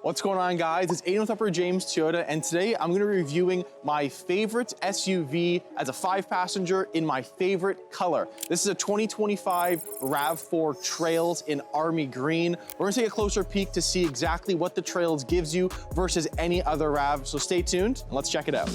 What's going on, guys? It's Aiden with Upper James Toyota, and today I'm going to be reviewing my favorite SUV as a 5-passenger in my favorite color. This is a 2025 RAV4 Trails in Army Green. We're going to take a closer peek to see exactly what the Trails gives you versus any other RAV, so stay tuned and let's check it out.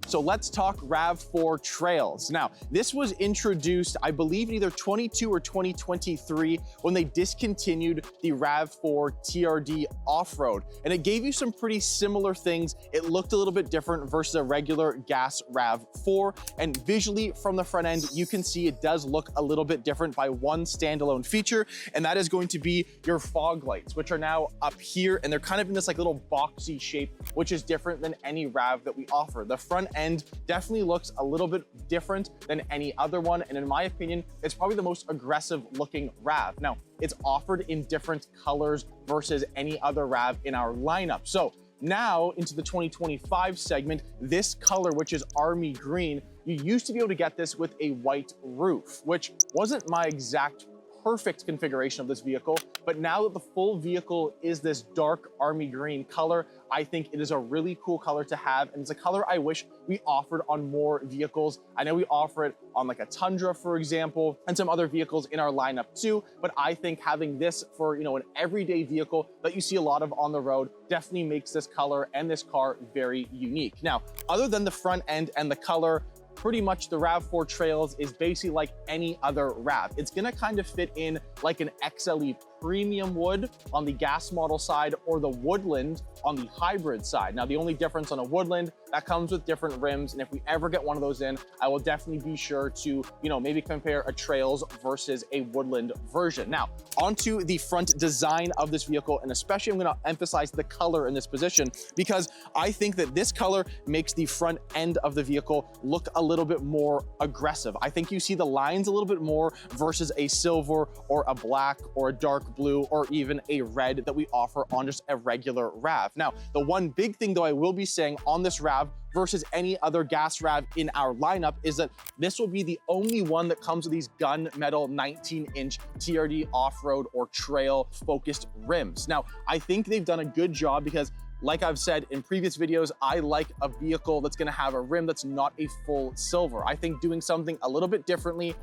So let's talk RAV4 Trails. Now, this was introduced, I believe, in either 22 or 2023 when they discontinued the RAV4 TRD off-road. And it gave you some pretty similar things. It looked a little bit different versus a regular gas RAV4. And visually from the front end, you can see it does look a little bit different by one standalone feature. And that is going to be your fog lights, which are now up here. And they're kind of in this like little boxy shape, which is different than any RAV that we offer. The front end definitely looks a little bit different than any other one, and in my opinion, it's probably the most aggressive looking RAV. Now, it's offered in different colors versus any other RAV in our lineup. So now into the 2025 segment, this color, which is Army Green, you used to be able to get this with a white roof, which wasn't my exact perfect configuration of this vehicle, but now that the full vehicle is this dark army green color, I think it is a really cool color to have, and it's a color I wish we offered on more vehicles. I know we offer it on like a Tundra, for example, and some other vehicles in our lineup too, but I think having this for, you know, an everyday vehicle that you see a lot of on the road definitely makes this color and this car very unique. Now, other than the front end and the color, pretty much the RAV4 Trails is basically like any other RAV. It's gonna kind of fit in like an XLE Premium would on the gas model side or the Woodland on the hybrid side. Now, the only difference on a Woodland, that comes with different rims, and if we ever get one of those in, I will definitely be sure to, you know, maybe compare a Trails versus a Woodland version. Now, onto the front design of this vehicle, and especially I'm gonna emphasize the color in this position, because I think that this color makes the front end of the vehicle look a little bit more aggressive. I think you see the lines a little bit more versus a silver or a black or a dark blue or even a red that we offer on just a regular RAV. Now, the one big thing though I will be saying on this RAV versus any other gas RAV in our lineup is that this will be the only one that comes with these gunmetal 19-inch TRD off-road or trail focused rims. Now, I think they've done a good job because, like I've said in previous videos, I like a vehicle that's gonna have a rim that's not a full silver. I think doing something a little bit differently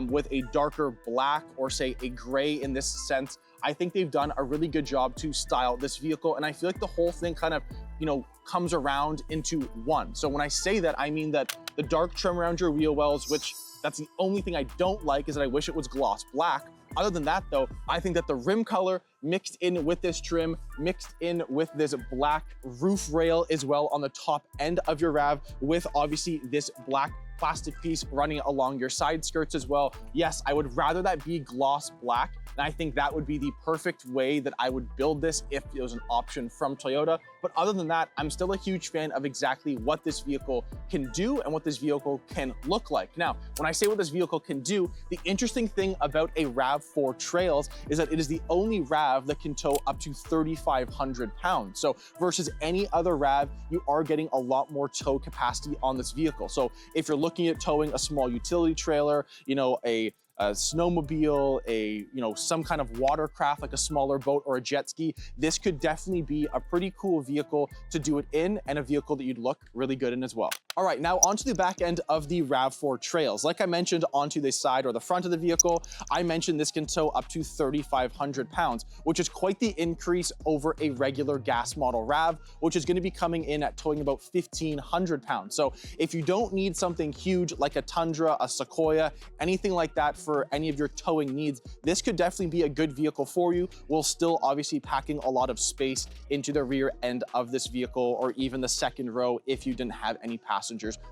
with a darker black or say a gray in this sense, I think they've done a really good job to style this vehicle. And I feel like the whole thing kind of, you know, comes around into one. So when I say that, I mean that the dark trim around your wheel wells, which that's the only thing I don't like, is that I wish it was gloss black. Other than that though, I think that the rim color mixed in with this trim, mixed in with this black roof rail as well on the top end of your RAV, with obviously this black plastic piece running along your side skirts as well. Yes, I would rather that be gloss black, and I think that would be the perfect way that I would build this if it was an option from Toyota. But other than that, I'm still a huge fan of exactly what this vehicle can do and what this vehicle can look like. Now, when I say what this vehicle can do, the interesting thing about a RAV4 Trails is that it is the only RAV that can tow up to 3,500 pounds. So versus any other RAV, you are getting a lot more tow capacity on this vehicle. So if you're looking at towing a small utility trailer, you know, a snowmobile, some kind of watercraft like a smaller boat or a jet ski, this could definitely be a pretty cool vehicle to do it in, and a vehicle that you'd look really good in as well. All right, now onto the back end of the RAV4 Trails. Like I mentioned, onto the side or the front of the vehicle, I mentioned this can tow up to 3,500 pounds, which is quite the increase over a regular gas model RAV, which is going to be coming in at towing about 1,500 pounds. So if you don't need something huge like a Tundra, a Sequoia, anything like that for any of your towing needs, this could definitely be a good vehicle for you, while still obviously packing a lot of space into the rear end of this vehicle, or even the second row if you didn't have any passengers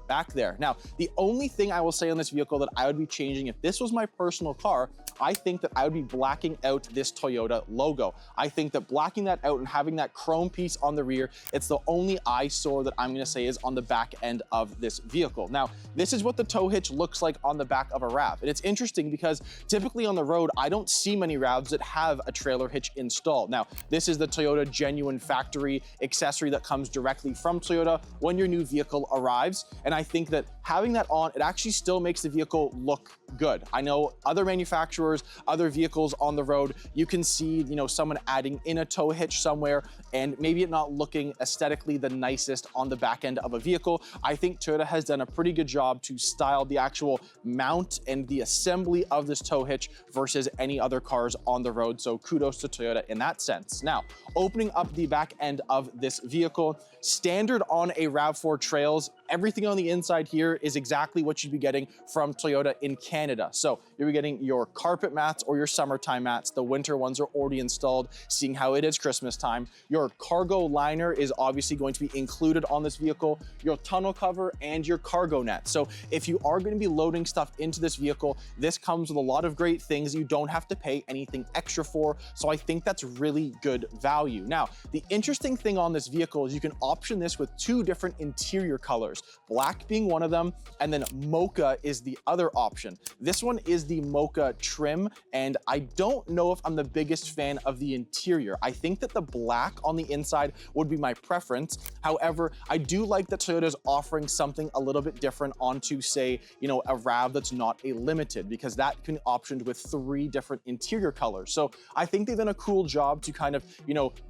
back there. Now, the only thing I will say on this vehicle that I would be changing if this was my personal car, I think that I would be blacking out this Toyota logo. I think that blacking that out and having that chrome piece on the rear, it's the only eyesore that I'm gonna say is on the back end of this vehicle. Now, this is what the tow hitch looks like on the back of a RAV. And it's interesting interesting because typically on the road, I don't see many RAVs that have a trailer hitch installed. Now, this is the Toyota genuine factory accessory that comes directly from Toyota when your new vehicle arrives. And I think that having that on, it actually still makes the vehicle look good. I know other manufacturers, other vehicles on the road, you can see, someone adding in a tow hitch somewhere and maybe it not looking aesthetically the nicest on the back end of a vehicle. I think Toyota has done a pretty good job to style the actual mount and the assembly of this tow hitch versus any other cars on the road. So kudos to Toyota in that sense. Now, opening up the back end of this vehicle, standard on a RAV4 Trails, everything on the inside here is exactly what you'd be getting from Toyota in Canada. So you're getting your carpet mats or your summertime mats. The winter ones are already installed, seeing how it is Christmas time. Your cargo liner is obviously going to be included on this vehicle, your tonneau cover and your cargo net. So if you are going to be loading stuff into this vehicle, this comes with a lot of great things you don't have to pay anything extra for. So I think that's really good value. Now, the interesting thing on this vehicle is you can option this with two different interior colors, black being one of them, and then mocha is the other option. This one is the mocha trim, and I don't know if I'm the biggest fan of the interior. I think that the black on the inside would be my preference. However, I do like that Toyota's offering something a little bit different onto, say, a RAV that's not a limited, because that can be optioned with 3 different interior colors. So I think they've done a cool job to kind of,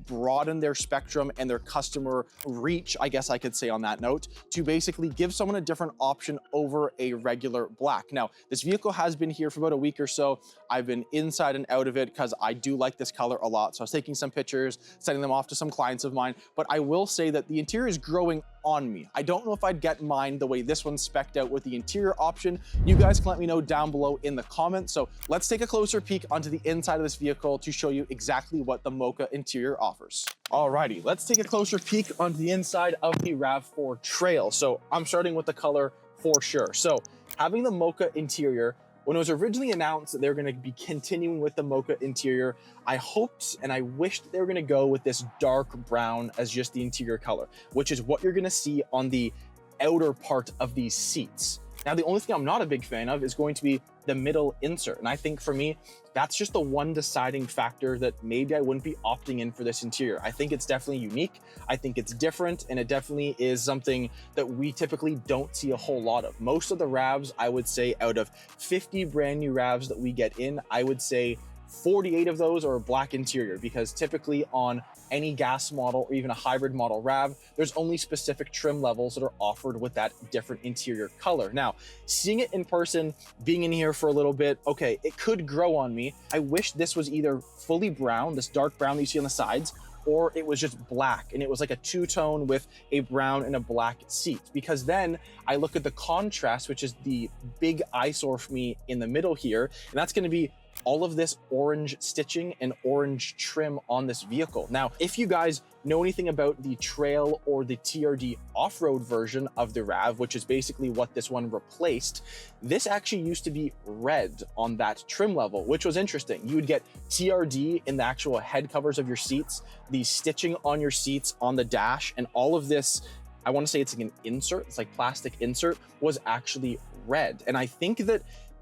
broaden their spectrum and their customer reach, I guess I could say on that note, to basically give someone a different option over a regular black. Now, this vehicle has been here for about a week or so. I've been inside and out of it because I do like this color a lot. So I was taking some pictures, sending them off to some clients of mine, but I will say that the interior is growing on me. I don't know if I'd get mine the way this one's spec'd out with the interior option. You guys can let me know down below in the comments. So let's take a closer peek onto the inside of this vehicle to show you exactly what the mocha interior offers. Alrighty, let's take a closer peek onto the inside of the RAV4 Trail. So I'm starting with the color for sure. So having the mocha interior, when it was originally announced that they were going to be continuing with the mocha interior, I hoped and I wished they were going to go with this dark brown as just the interior color, which is what you're going to see on the outer part of these seats. Now, the only thing I'm not a big fan of is going to be the middle insert. And I think for me, that's just the one deciding factor that maybe I wouldn't be opting in for this interior. I think it's definitely unique. I think it's different, and it definitely is something that we typically don't see a whole lot of. Most of the RAVs, I would say out of 50 brand new RAVs that we get in, I would say 48 of those are a black interior, because typically on any gas model or even a hybrid model RAV, there's only specific trim levels that are offered with that different interior color. Now, seeing it in person, being in here for a little bit, okay, it could grow on me. I wish this was either fully brown, this dark brown that you see on the sides, or it was just black and it was like a two-tone with a brown and a black seat, because then I look at the contrast, which is the big eyesore for me in the middle here, and that's going to be all of this orange stitching and orange trim on this vehicle. Now, if you guys know anything about the Trail or the TRD off-road version of the RAV, which is basically what this one replaced, this actually used to be red on that trim level, which was interesting. You would get TRD in the actual head covers of your seats, the stitching on your seats, on the dash, and all of this, I want to say it's like an insert, it's like plastic insert, was actually red. And I think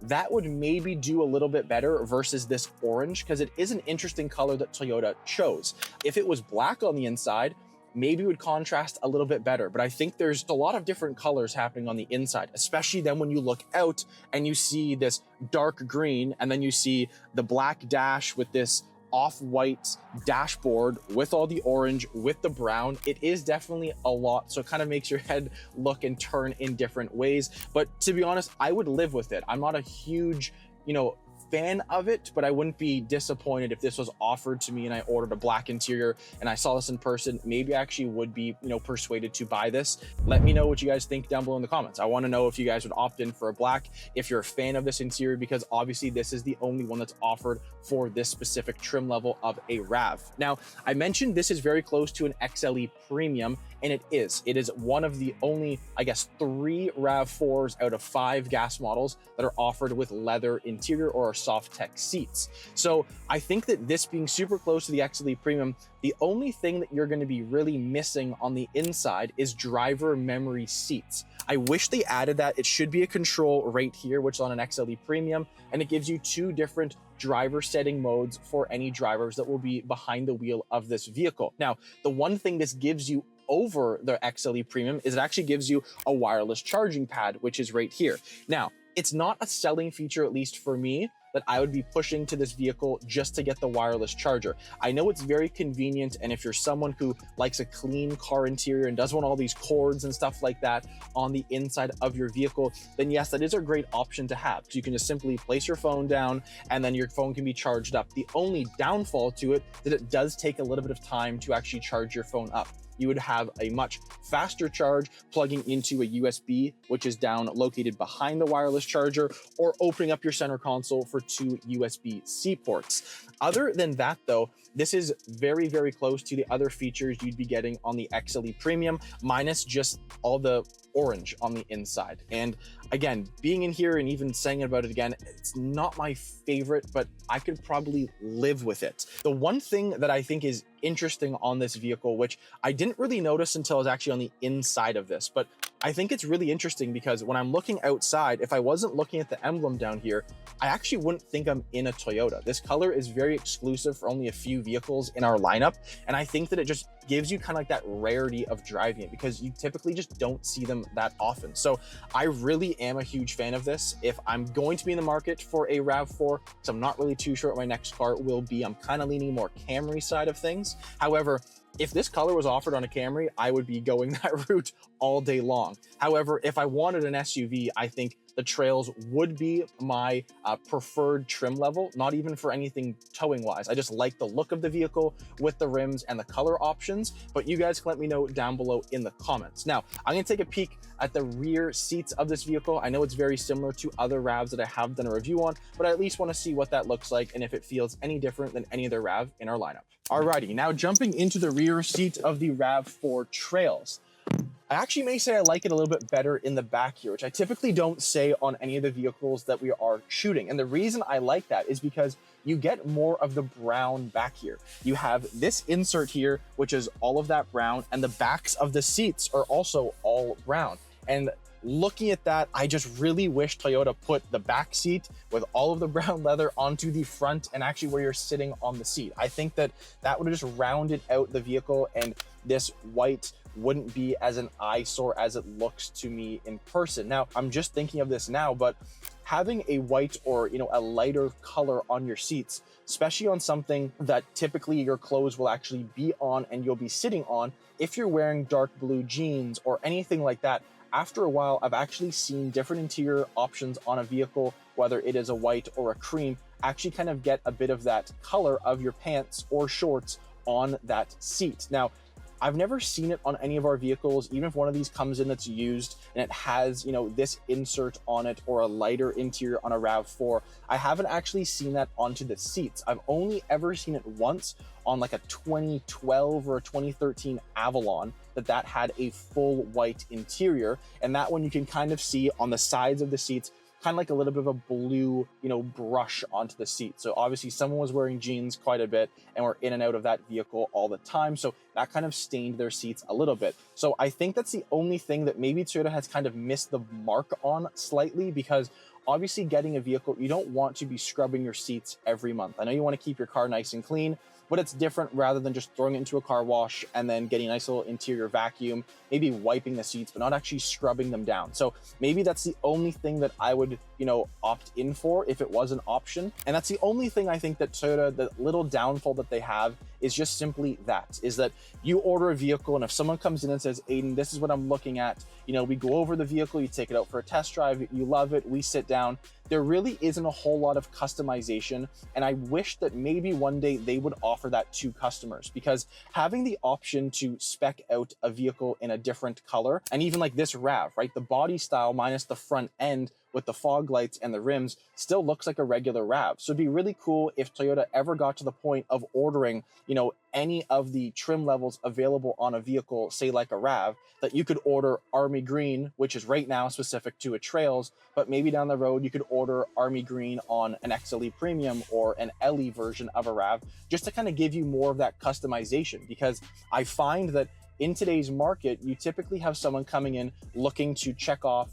that would maybe do a little bit better versus this orange, because it is an interesting color that Toyota chose. If it was black on the inside, maybe it would contrast a little bit better. But I think there's a lot of different colors happening on the inside, especially then when you look out and you see this dark green, and then you see the black dash with this off-white dashboard with all the orange, with the brown. It is definitely a lot, so it kind of makes your head look and turn in different ways. But to be honest, I would live with it. I'm not a huge, fan of it, but I wouldn't be disappointed if this was offered to me and I ordered a black interior and I saw this in person. Maybe I actually would be, persuaded to buy this. Let me know what you guys think down below in the comments. I want to know if you guys would opt in for a black, if you're a fan of this interior, because obviously this is the only one that's offered for this specific trim level of a RAV. Now, I mentioned this is very close to an XLE Premium, and it is. It is one of the only, I guess, 3 RAV4s out of 5 gas models that are offered with leather interior or are soft tech seats. So I think that this being super close to the XLE Premium, the only thing that you're going to be really missing on the inside is driver memory seats. I wish they added that. It should be a control right here, which is on an XLE Premium, and it gives you two different driver setting modes for any drivers that will be behind the wheel of this vehicle. Now, the one thing this gives you over the XLE Premium is it actually gives you a wireless charging pad, which is right here. Now, it's not a selling feature, at least for me, that I would be pushing to this vehicle just to get the wireless charger. I know it's very convenient, and if you're someone who likes a clean car interior and doesn't want all these cords and stuff like that on the inside of your vehicle, then yes, that is a great option to have. So you can just simply place your phone down and then your phone can be charged up. The only downfall to it is that it does take a little bit of time to actually charge your phone up. You would have a much faster charge plugging into a USB, which is down located behind the wireless charger, or opening up your center console for two USB-C ports. Other than that though, this is very, very close to the other features you'd be getting on the XLE Premium, minus just all the orange on the inside. And again, being in here and even saying about it again, it's not my favorite, but I could probably live with it. The one thing that I think is interesting on this vehicle, which I didn't really notice until I was actually on the inside of this, but I think it's really interesting because when I'm looking outside, if I wasn't looking at the emblem down here, I actually wouldn't think I'm in a Toyota. This color is very exclusive for only a few vehicles in our lineup. And I think that it just gives you kind of like that rarity of driving it because you typically just don't see them that often. So I really am a huge fan of this. If I'm going to be in the market for a RAV4, because I'm not really too sure what my next car will be, I'm kind of leaning more Camry side of things. However, if this color was offered on a Camry, I would be going that route all day long. However, if I wanted an SUV, I think the Trails would be my preferred trim level, not even for anything towing wise. I just like the look of the vehicle with the rims and the color options, but you guys can let me know down below in the comments. Now, I'm gonna take a peek at the rear seats of this vehicle. I know it's very similar to other RAVs that I have done a review on, but I at least wanna see what that looks like and if it feels any different than any other RAV in our lineup. Alrighty, now jumping into the rear seat of the RAV4 Trails. I actually may say I like it a little bit better in the back here, which I typically don't say on any of the vehicles that we are shooting. And the reason I like that is because you get more of the brown back here. You have this insert here, which is all of that brown, and the backs of the seats are also all brown. And looking at that, I just really wish Toyota put the back seat with all of the brown leather onto the front and actually where you're sitting on the seat. I think that that would have just rounded out the vehicle, and this white wouldn't be as an eyesore as it looks to me in person. Now, I'm just thinking of this now, but having a white or, you know, a lighter color on your seats, especially on something that typically your clothes will actually be on and you'll be sitting on, if you're wearing dark blue jeans or anything like that, after a while, I've actually seen different interior options on a vehicle, whether it is a white or a cream, actually kind of get a bit of that color of your pants or shorts on that seat. Now, I've never seen it on any of our vehicles, even if one of these comes in that's used and it has, you know, this insert on it or a lighter interior on a RAV4. I haven't actually seen that onto the seats. I've only ever seen it once on like a 2012 or a 2013 Avalon that had a full white interior. And that one you can kind of see on the sides of the seats, kind of like a little bit of a blue, you know, brush onto the seat. So obviously someone was wearing jeans quite a bit and were in and out of that vehicle all the time. So that kind of stained their seats a little bit. So I think that's the only thing that maybe Toyota has kind of missed the mark on slightly, because obviously getting a vehicle, you don't want to be scrubbing your seats every month. I know you want to keep your car nice and clean, but it's different rather than just throwing it into a car wash and then getting a nice little interior vacuum, maybe wiping the seats, but not actually scrubbing them down. So maybe that's the only thing that I would, you know, opt in for if it was an option. And that's the only thing I think that Toyota, the little downfall that they have is just simply that, is that you order a vehicle and if someone comes in and says, Aiden, this is what I'm looking at, you know, we go over the vehicle, you take it out for a test drive, you love it, we sit down, there really isn't a whole lot of customization. And I wish that maybe one day they would offer that to customers, because having the option to spec out a vehicle in a different color, and even like this RAV, right? The body style minus the front end with the fog lights and the rims still looks like a regular RAV. So it'd be really cool if Toyota ever got to the point of ordering, any of the trim levels available on a vehicle, say like a RAV, that you could order Army Green, which is right now specific to a Trails, but maybe down the road you could order Army Green on an XLE Premium or an LE version of a RAV, just to kind of give you more of that customization. Because I find that in today's market, you typically have someone coming in looking to check off,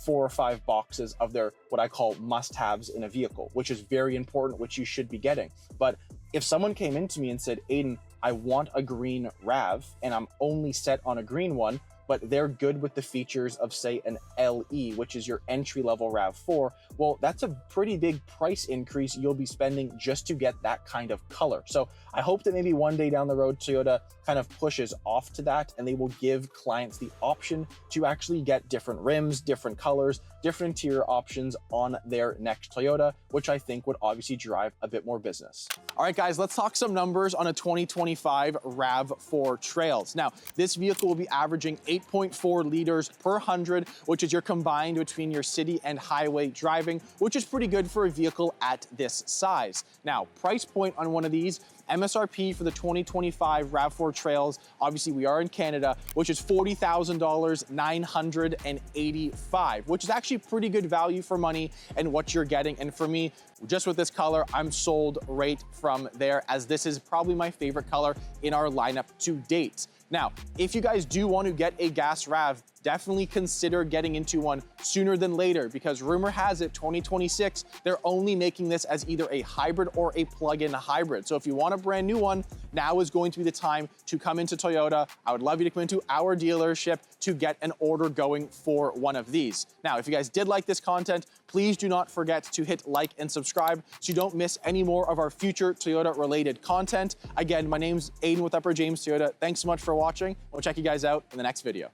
4 or 5 boxes of their what I call must-haves in a vehicle, which is very important, which you should be getting. But if someone came into me and said, Aiden, I want a green RAV and I'm only set on a green one, but they're good with the features of, say, an LE, which is your entry-level RAV4, well, that's a pretty big price increase you'll be spending just to get that kind of color. So I hope that maybe one day down the road, Toyota kind of pushes off to that, and they will give clients the option to actually get different rims, different colors, different interior options on their next Toyota, which I think would obviously drive a bit more business. All right, guys, let's talk some numbers on a 2025 RAV4 Trails. Now, this vehicle will be averaging 8.4 liters per 100, which is your combined between your city and highway driving, which is pretty good for a vehicle at this size. Now, price point on one of these, MSRP for the 2025 RAV4 Trails, obviously we are in Canada, which is $40,985, which is actually pretty good value for money and what you're getting. And for me, just with this color, I'm sold right from there, as this is probably my favorite color in our lineup to date. Now, if you guys do want to get a gas RAV, definitely consider getting into one sooner than later, because rumor has it 2026, they're only making this as either a hybrid or a plug-in hybrid. So if you want a brand new one, now is going to be the time to come into Toyota. I would love you to come into our dealership to get an order going for one of these. Now, if you guys did like this content, please do not forget to hit like and subscribe so you don't miss any more of our future Toyota related content. Again, my name's Aiden with Upper James Toyota. Thanks so much for watching. We'll check you guys out in the next video.